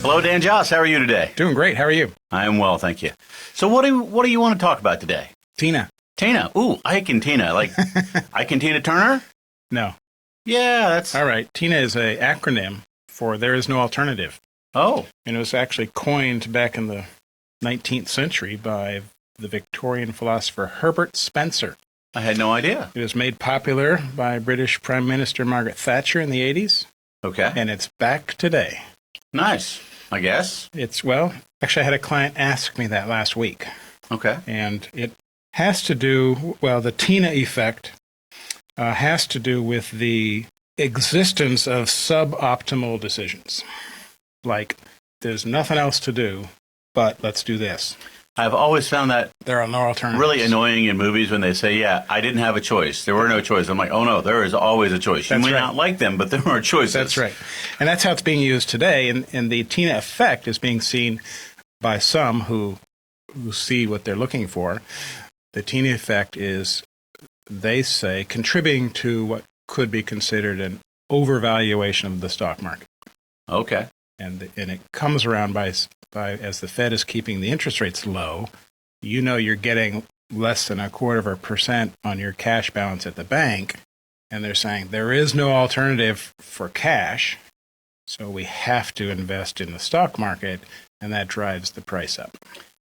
Hello, Dan Joss. How are you today? Doing great. How are you? I am well, thank you. So what do you want to talk about today? T.I.N.A. T.I.N.A. Ooh, Ike and Tina. Like Ike and Tina Turner? No. Yeah, that's... All right. T.I.N.A. is an acronym for There Is No Alternative. Oh. And it was actually coined back in the 19th century by the Victorian philosopher Herbert Spencer. I had no idea. It was made popular by British Prime Minister Margaret Thatcher in the 80s. Okay. And it's back today. Nice, I guess. Actually, I had a client ask me that last week. Okay. And it has to do, the T.I.N.A. effect has to do with the existence of suboptimal decisions. Like, there's nothing else to do, but let's do this. I've always found that there are no alternatives. Really annoying in movies when they say, yeah, I didn't have a choice. There were no choices. I'm like, oh, no, there is always a choice. You may not like them, but there are choices. That's right. And that's how it's being used today. And the T.I.N.A. effect is being seen by some who see what they're looking for. The T.I.N.A. effect is, they say, contributing to what could be considered an overvaluation of the stock market. Okay. And it comes around by as the Fed is keeping the interest rates low, you're getting less than 0.25% on your cash balance at the bank, and they're saying there is no alternative for cash, so we have to invest in the stock market, and that drives the price up.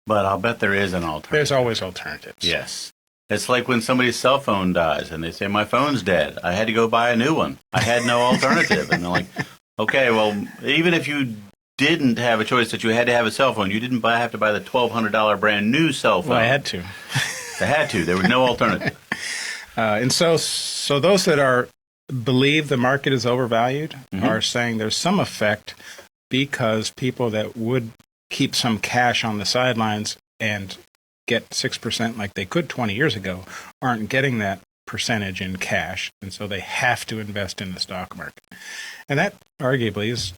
But I'll bet there is an alternative. There's always alternatives. Yes. It's like when somebody's cell phone dies, and they say, my phone's dead. I had to go buy a new one. I had no alternative. And they're like, okay, well, even if you didn't have a choice that you had to have a cell phone, you didn't have to buy the $1,200 brand new cell phone. Well, I had to. I had to. There was no alternative. And so those that believe the market is overvalued are saying there's some effect because people that would keep some cash on the sidelines and get 6% like they could 20 years ago aren't getting that percentage in cash, and so they have to invest in the stock market. And that arguably is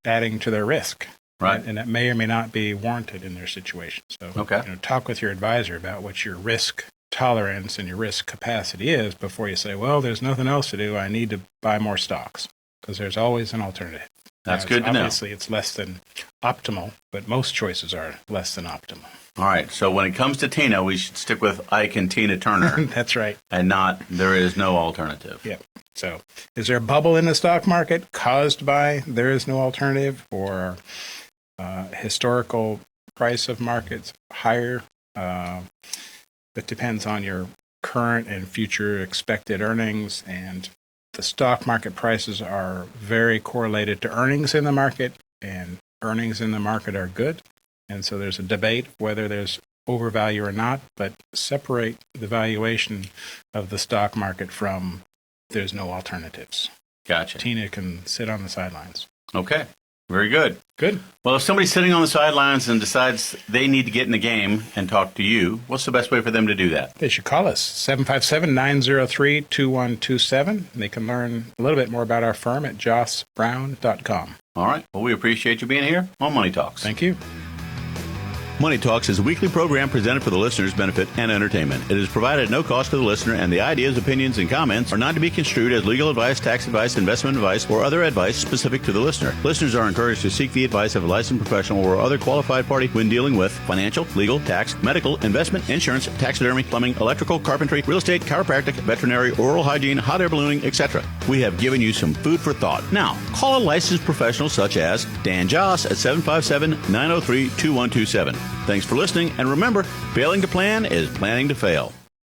adding to their risk. Right. And that may or may not be warranted in their situation. So talk with your advisor about what your risk tolerance and your risk capacity is before you say, well, there's nothing else to do. I need to buy more stocks, because there's always an alternative. That's good to know. Obviously, it's less than optimal, but most choices are less than optimal. All right. So when it comes to Tina, we should stick with Ike and Tina Turner. That's right. And not there is no alternative. Yeah. So is there a bubble in the stock market caused by there is no alternative, or historical price of markets higher? It depends on your current and future expected earnings, and the stock market prices are very correlated to earnings in the market, and earnings in the market are good. And so there's a debate whether there's overvalue or not, but separate the valuation of the stock market from there's no alternatives. Gotcha. Tina can sit on the sidelines. Okay. Very good. Good. Well, if somebody's sitting on the sidelines and decides they need to get in the game and talk to you, what's the best way for them to do that? They should call us, 757-903-2127. And they can learn a little bit more about our firm at jossbrown.com. All right. Well, we appreciate you being here on Money Talks. Thank you. Money Talks is a weekly program presented for the listener's benefit and entertainment. It is provided at no cost to the listener, and the ideas, opinions, and comments are not to be construed as legal advice, tax advice, investment advice, or other advice specific to the listener. Listeners are encouraged to seek the advice of a licensed professional or other qualified party when dealing with financial, legal, tax, medical, investment, insurance, taxidermy, plumbing, electrical, carpentry, real estate, chiropractic, veterinary, oral hygiene, hot air ballooning, etc. We have given you some food for thought. Now, call a licensed professional such as Dan Joss at 757-903-2127. Thanks for listening, and remember, failing to plan is planning to fail.